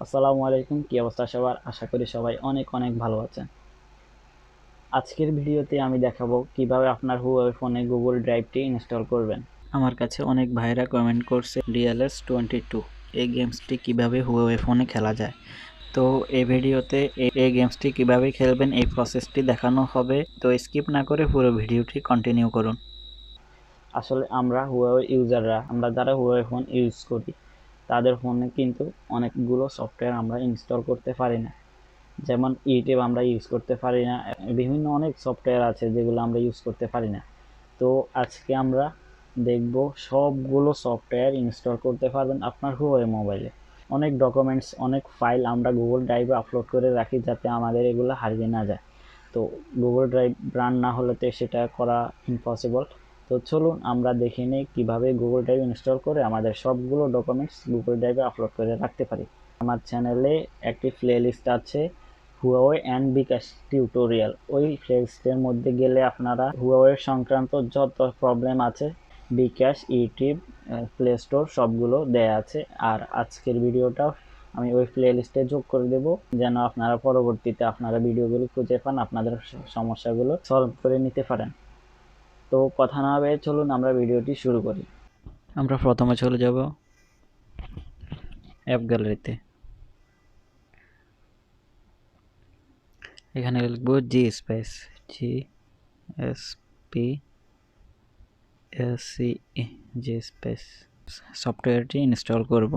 আসসালামু আলাইকুম, কি অবস্থা সবার? আশা করি সবাই অনেক অনেক ভালো আছেন। আজকের ভিডিওতে আমি দেখাবো কিভাবে আপনার হুয়াওয়ে ফোনে গুগল ড্রাইভটি ইনস্টল করবেন। আমার কাছে অনেক ভাইরা কমেন্ট করছে DLS22 এই গেমসটি কিভাবে হুয়াওয়ে ফোনে খেলা যায়। তো এই ভিডিওতে এই গেমসটি কিভাবে খেলবেন এই প্রসেসটি দেখানো হবে, তো স্কিপ না করে পুরো ভিডিওটি কন্টিনিউ করুন। আসলে আমরা যারা হুয়াওয়ে ফোন ইউজ করি তাদের ফোনে কিন্তু অনেকগুলো সফটওয়্যার আমরা ইনস্টল করতে পারি না। যেমন ইউটিউব আমরা ইউজ করতে পারি না, বিভিন্ন অনেক সফটওয়্যার আছে যেগুলো আমরা ইউজ করতে পারি না। তো আজকে আমরা দেখব সবগুলো সফটওয়্যার ইনস্টল করতে পারবেন আপনার হুয়াওয়ে মোবাইলে। অনেক ডকুমেন্টস, অনেক ফাইল আমরা গুগল ড্রাইভে আপলোড করে রাখি যাতে আমাদের এগুলো হারিয়ে না যায়। তো গুগল ড্রাইভ রান না হলে তো সেটা করা ইম্পসিবল। তো চলুন আমরা দেখে নিই কীভাবে গুগল ড্রাইভ ইনস্টল করে আমাদের সবগুলো ডকুমেন্টস গুগল ড্রাইভে আপলোড করে রাখতে পারি। আমার চ্যানেলে একটি প্লেলিস্ট আছে হুয়াওয়ে অ্যান্ড বিকাশ টিউটোরিয়াল। ওই প্লেলিস্টের মধ্যে গেলে আপনারা হুয়াওয়ে সংক্রান্ত যত প্রবলেম আছে বিকাশ, ইউটিউব, প্লে স্টোর সবগুলো দেয়া আছে। আর আজকের ভিডিওটাও আমি ওই প্লেলিস্টে যোগ করে দেব যেন আপনারা পরবর্তীতে আপনারা ভিডিওগুলো খুঁজে পান, আপনাদের সমস্যাগুলো সলভ করে নিতে পারেন। তো কথা না বলে চলুন আমরা ভিডিওটি শুরু করি। আমরা প্রথমে চলে যাব অ্যাপ গ্যালারিতে। এখানে লিখব জি স্পেস সফটওয়্যারটি ইনস্টল করব।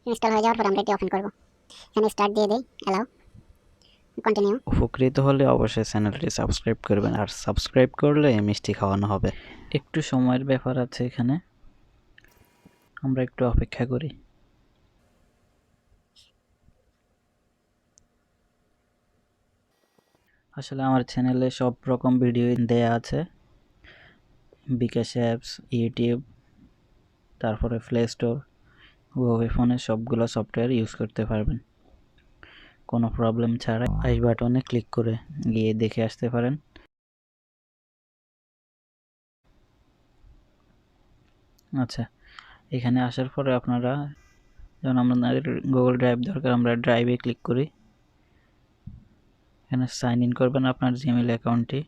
ইনস্টল হয়ে যাওয়ার পর আমরা এটি ওপেন করব। এখানে স্টার্ট দিয়ে দেই, অ্যালাউ, কন্টিনিউ। উপকৃত হলে অবশ্যই চ্যানেলটি সাবস্ক্রাইব করবেন, আর সাবস্ক্রাইব করলে মিষ্টি খাওয়ানো হবে। একটু সময়ের ব্যাপার আছে এখানে, আমরা একটু অপেক্ষা করি। আসলে আমার চ্যানেলে সব রকম ভিডিও দেয়া আছে, বিকাশ অ্যাপস, ইউটিউব, তারপরে প্লে স্টোর, হুয়াওয়ে ফোনে সবগুলো সফটওয়্যার ইউজ করতে পারবেন কোনো প্রবলেম ছাড়া। আই বাটনে ক্লিক করে গিয়ে দেখে আসতে পারেন। আচ্ছা, এখানে আসার পরে আপনারা যখন আমাদের গুগল ড্রাইভ দরকার, আমরা ড্রাইভে ক্লিক করি। এখানে সাইন ইন করবেন আপনার জিমেইল অ্যাকাউন্টটি।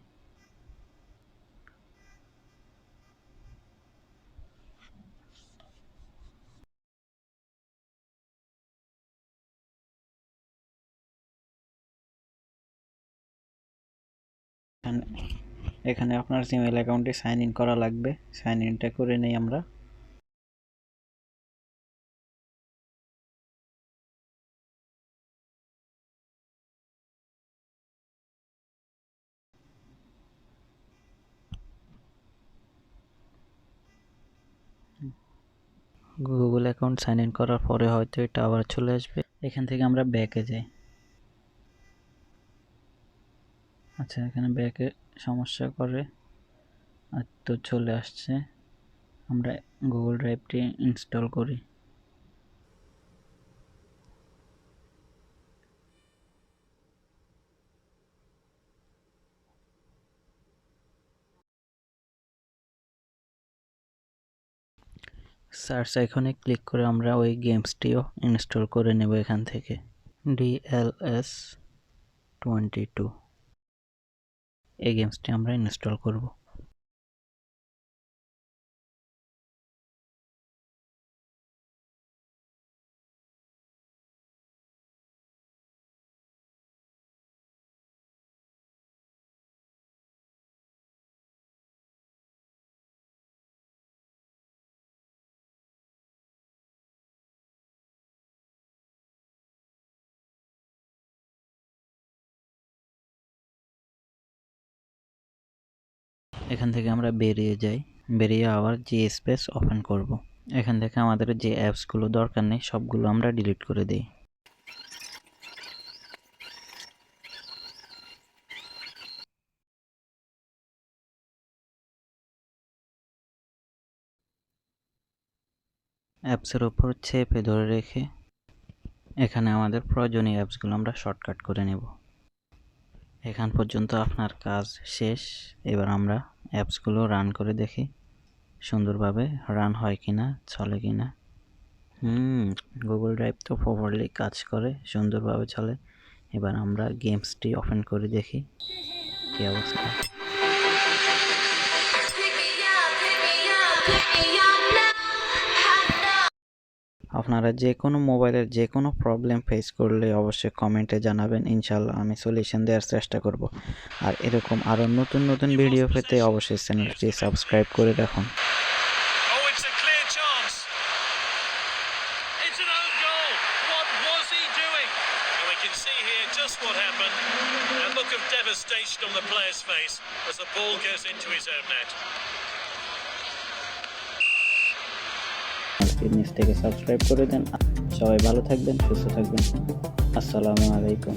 এখানে আপনার জিমেইল অ্যাকাউন্টে সাইন ইন করা লাগবে। সাইন ইনটা করে নেই আমরা। গুগল অ্যাকাউন্ট সাইন ইন করার পরে হয়তো এটা আবার চলে আসবে। এখান থেকে আমরা ব্যাকে যাই। আচ্ছা, এখানে ব্যাকে সমস্যা করে, আর তো চলে আসছে। আমরা গুগল ড্রাইভটি ইনস্টল করি। সার্চ আইকনে ক্লিক করে আমরা ওই গেমসটিও ইনস্টল করে নেব এখান থেকে। DLS22 এই গেমসটি আমরা ইনস্টল করব। এখান থেকে আমরা বেরিয়ে যাই, বেরিয়ে আবার জি স্পেস ওপেন করব। এখান থেকে আমাদের যে অ্যাপসগুলো দরকার নেই সবগুলো আমরা ডিলিট করে দিই। অ্যাপসের ওপর চেপে ধরে রেখে এখানে আমাদের প্রয়োজনীয় অ্যাপসগুলো আমরা শর্টকাট করে নেব। এখান পর্যন্ত আপনার কাজ শেষ। এবার আমরা অ্যাপসগুলো রান করে দেখি সুন্দরভাবে রান হয় কিনা, চলে কিনা। গুগল ড্রাইভ তো প্রপারলি কাজ করে, সুন্দরভাবে চলে। এবার আমরা গেমসটি ওপেন করে দেখি কি অবস্থা। আপনারা যে কোনো মোবাইলের যে কোনো প্রবলেম ফেস করলে অবশ্যই কমেন্টে জানাবেন, ইনশাল্লাহ আমি সলিউশন দেওয়ার চেষ্টা করব। আর এরকম আরও নতুন নতুন ভিডিও পেতে অবশ্যই চ্যানেলটি সাবস্ক্রাইব করে রাখুন। Just what happened. A look of devastation on the player's face as the ball goes into his own net. নিচ থেকে সাবস্ক্রাইব করে দেন। সবাই ভালো থাকবেন, সুস্থ থাকবেন। আসসালামু আলাইকুম।